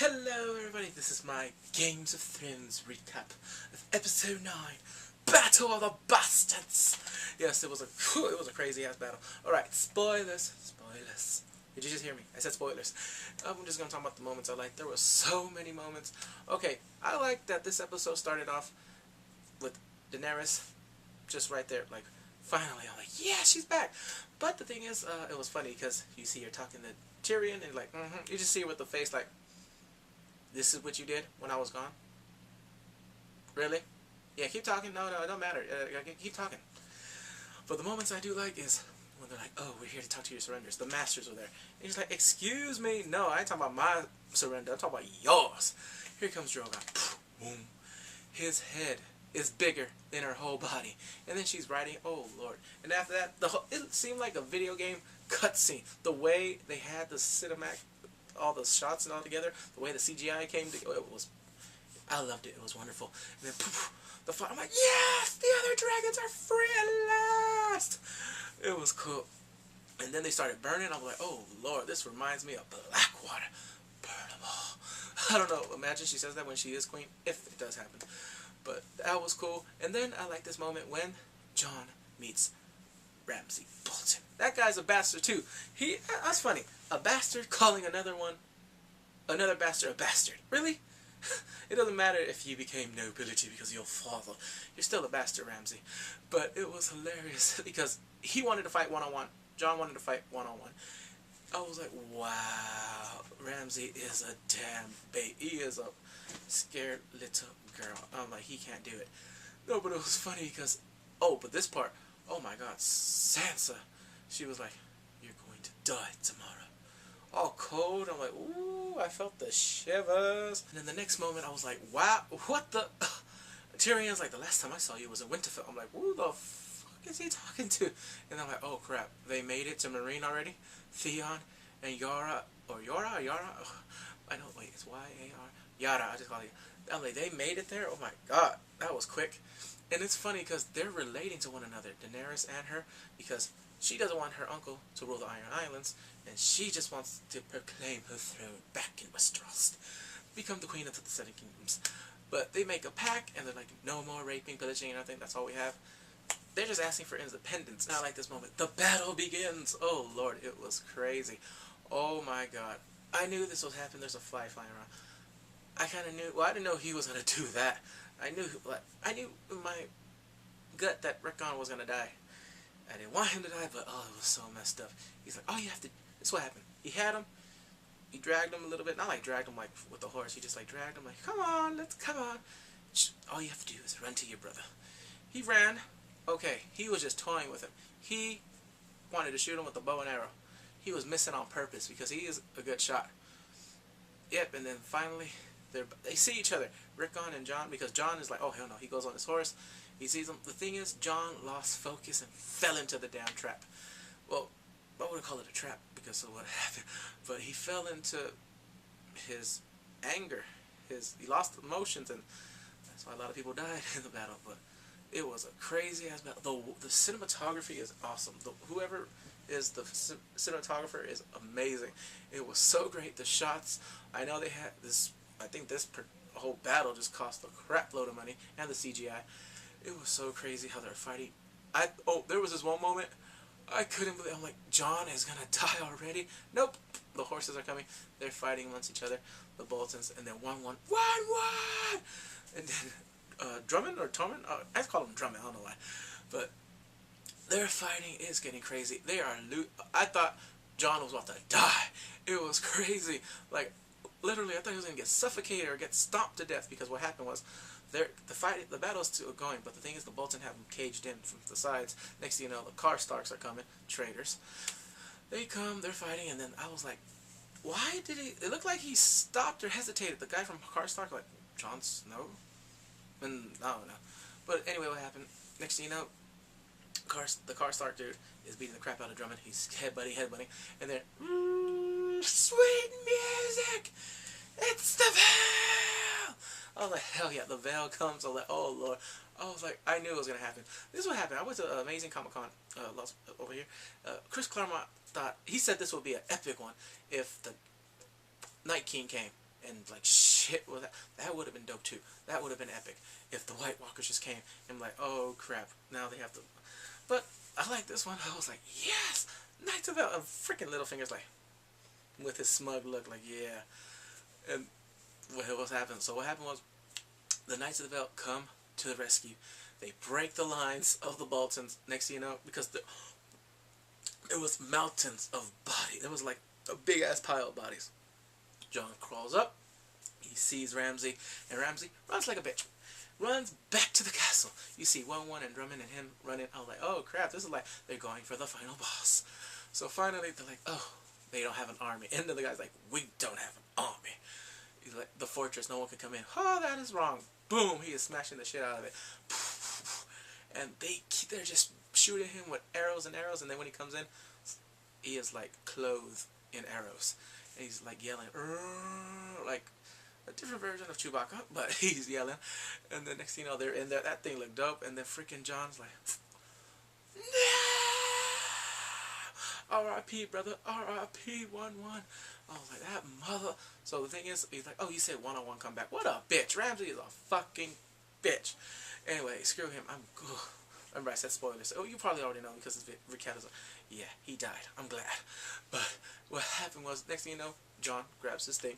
Hello everybody, this is my Games of Thrones recap of episode 9, Battle of the Bastards. Yes, it was a crazy ass battle. Alright, spoilers. Did you just hear me? I said spoilers. I'm just gonna talk about the moments I liked. There were so many moments. Okay, I like that this episode started off with Daenerys just right there, like, finally, I'm like, yeah, she's back. But the thing is, it was funny because you see her talking to Tyrion and like, you just see her with the face like, this is what you did when I was gone? Really? Yeah, keep talking. No, it don't matter. Keep talking. But the moments I do like is when they're like, oh, we're here to talk to your surrenders. The masters are there. And he's like, excuse me. No, I ain't talking about my surrender. I'm talking about yours. Here comes Drogon. Boom. His head is bigger than her whole body. And then she's riding. Oh, Lord. And after that, it seemed like a video game cutscene. The way they had the cinematic, all the shots and all together, the way the CGI came together, I loved it. It was wonderful. And then poof, the fire, I'm like, yes, the other dragons are free at last. It was cool. And then they started burning. I'm like, oh Lord, this reminds me of Blackwater. Burn them all. I don't know. Imagine she says that when she is queen, if it does happen. But that was cool. And then I like this moment when Jon meets Ramsay Bolton. That guy's a bastard too. That's funny. A bastard calling another bastard a bastard. Really? It doesn't matter if you became nobility because of your father. You're still a bastard, Ramsay. But it was hilarious because he wanted to fight one-on-one. Jon wanted to fight one-on-one. I was like, wow, Ramsay is a damn babe. He is a scared little girl. I'm like, he can't do it. No, but it was funny because, but this part, oh my God, Sansa, she was like, you're going to die tomorrow. All cold. I'm like, ooh, I felt the shivers. And then the next moment, I was like, wow, what the? Tyrion's like, the last time I saw you was in Winterfell. I'm like, who the fuck is he talking to? And I'm like, oh crap, they made it to Marine already? Theon and Yara, or Yara? Oh, I know, wait, it's Y-A-R? Yara, I just call it. I'm like, they made it there? Oh my God, that was quick. And it's funny because they're relating to one another, Daenerys and her, because she doesn't want her uncle to rule the Iron Islands, and she just wants to proclaim her throne back in Westeros, become the queen of the Seven Kingdoms. But they make a pact, and they're like, no more raping, pillaging, and nothing. That's all we have. They're just asking for independence. Now, like this moment, the battle begins. Oh Lord, it was crazy. Oh my God, I knew this would happen. There's a fly flying around. I kind of knew. Well, I didn't know he was gonna do that. I knew in my gut that Rickon was gonna die. I didn't want him to die, but oh, it was so messed up. He's like, oh, you have to. This is what happened. He had him. He dragged him a little bit. Not like dragged him like with the horse. He just like dragged him like, come on, come on. All you have to do is run to your brother. He ran. Okay, he was just toying with him. He wanted to shoot him with a bow and arrow. He was missing on purpose because he is a good shot. Yep, and then finally, they see each other, Rickon and Jon, because Jon is like, oh hell no, he goes on his horse. He sees him. The thing is, Jon lost focus and fell into the damn trap. Well, I wouldn't call it a trap because of what happened, but he fell into his anger. He lost emotions, and that's why a lot of people died in the battle. But it was a crazy ass battle. The cinematography is awesome. Whoever is the cinematographer is amazing. It was so great. The shots. I know they had this. I think this whole battle just cost a crap load of money, and the CGI. It was so crazy how they're fighting. There was this one moment I couldn't believe. I'm like, Jon is gonna die already. Nope. The horses are coming. They're fighting amongst each other. The Boltons, and then 1-1, and then Drummond or Tormund. I call him Drummond. I don't know why, but their fighting is getting crazy. They are. I thought Jon was about to die. It was crazy. Like literally, I thought he was gonna get suffocated or get stomped to death because what happened was. The battle's still going, but the thing is the Bolton have them caged in from the sides. Next thing you know, the Karstarks are coming, traitors. They come, they're fighting, and then I was like, why did he, it looked like he stopped or hesitated. The guy from Karstark, like, Jon Snow? And, I don't know. But anyway, what happened, next thing you know, the Karstark dude is beating the crap out of Drummond. He's headbutting, and then, sweet music! It's the veil! I was like, hell yeah, the veil comes. I was like, oh Lord. I was like, I knew it was going to happen. This is what happened. I went to Amazing Comic Con over here. Chris Claremont thought, he said this would be an epic one if the Night King came. and like shit, well that would have been dope too. That would have been epic if the White Walkers just came and like, oh crap, now they have to. But I like this one. I was like, yes, Knights of the freaking Littlefinger's like with his smug look, like yeah. And what was happening? So what happened was the Knights of the Belt come to the rescue. They break the lines of the Boltons. Next thing you know, because there was mountains of bodies. There was like a big ass pile of bodies. Jon crawls up. He sees Ramsay, and Ramsay runs like a bitch. Runs back to the castle. You see 1-1 and Drummond and him running. I was like, oh crap, this is like they're going for the final boss. So finally they're like, oh, they don't have an army. And then the guy's like, we don't have an army. He's like, the fortress, no one can come in. Oh, that is wrong. Boom, he is smashing the shit out of it. And they're just shooting him with arrows and arrows, and then when he comes in, he is like clothed in arrows. And he's like yelling, like a different version of Chewbacca, but he's yelling. And the next thing you know, they're in there. That thing looked dope, and then freaking Jon's like, no! R.I.P. brother, R.I.P. 1-1. I was like, that mother. So the thing is, he's like, oh, you said 1-on-1 comeback. What a bitch. Ramsay is a fucking bitch. Anyway, screw him. Remember I said spoilers. Oh, you probably already know because it's recap. Yeah, he died. I'm glad. But what happened was, next thing you know, Jon grabs his thing.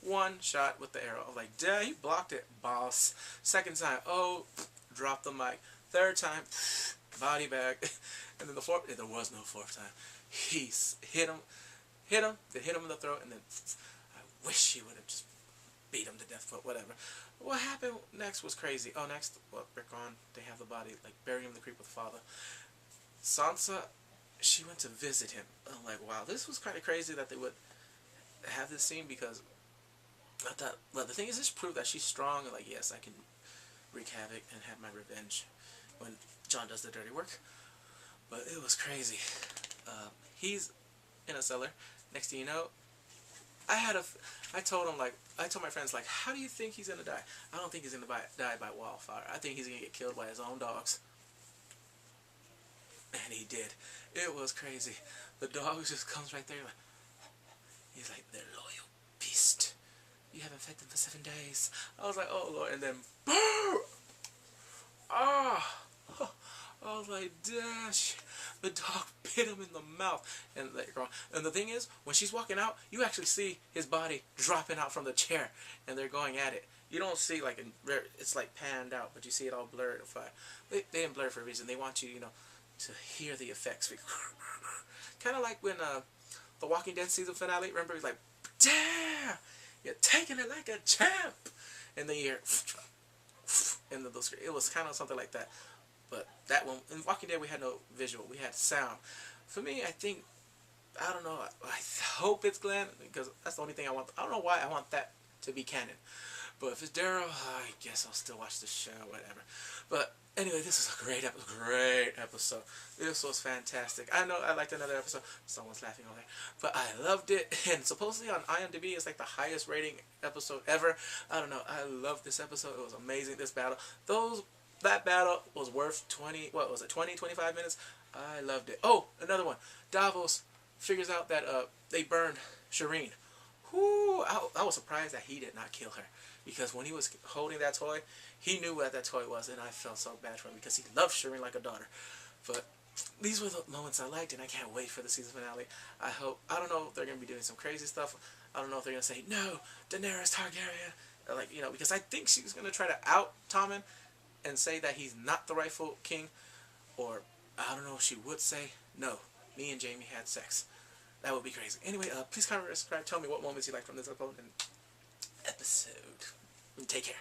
One shot with the arrow. I was like, damn, he blocked it, boss. Second time, oh, drop the mic. Third time, body bag. And then the fourth, there was no fourth time. He hit him, then hit him in the throat, and then I wish he would have just beat him to death, but whatever. What happened next was crazy. Oh, next, well, Rickon, they have the body, like, burying him in the creek with the father. Sansa, she went to visit him. I'm like, wow, this was kind of crazy that they would have this scene, because I thought, well, the thing is, this proved that she's strong, and like, yes, I can wreak havoc and have my revenge when Jon does the dirty work. But it was crazy. He's in a cellar. Next thing you know, I told my friends, like, how do you think he's gonna die? I don't think he's gonna die by wildfire. I think he's gonna get killed by his own dogs. And he did. It was crazy. The dog just comes right there. He's like, they're loyal beast. You haven't fed them for 7 days. I was like, oh Lord. And then, ah. I was like, dash. The dog bit him in the mouth. And the thing is, when she's walking out, you actually see his body dropping out from the chair. And they're going at it. You don't see, like, it's like panned out, but you see it all blurred. They didn't blur for a reason. They want you, to hear the effects. Kind of like when the Walking Dead season finale, remember, he's like, damn, you're taking it like a champ. And then you hear, and it was kind of something like that. But that one, in Walking Dead, we had no visual. We had sound. For me, I think, I don't know, I hope it's Glenn, because that's the only thing I want. I don't know why I want that to be canon. But if it's Daryl, I guess I'll still watch the show, whatever. But anyway, this is a great episode. This was fantastic. I know I liked another episode. Someone's laughing over there. But I loved it. And supposedly on IMDb, it's like the highest rating episode ever. I don't know. I loved this episode. It was amazing, this battle. That battle was worth 25 minutes? I loved it. Oh, another one. Davos figures out that they burned Shireen. Whoo, I was surprised that he did not kill her. Because when he was holding that toy, he knew what that toy was, and I felt so bad for him because he loved Shireen like a daughter. But these were the moments I liked, and I can't wait for the season finale. I don't know if they're going to be doing some crazy stuff. I don't know if they're going to say, no, Daenerys Targaryen. Like, because I think she's going to try to out Tommen and say that he's not the rightful king. Or, I don't know if she would say, no, me and Jaime had sex. That would be crazy. Anyway, please comment, subscribe, tell me what moments you like from this episode. And take care.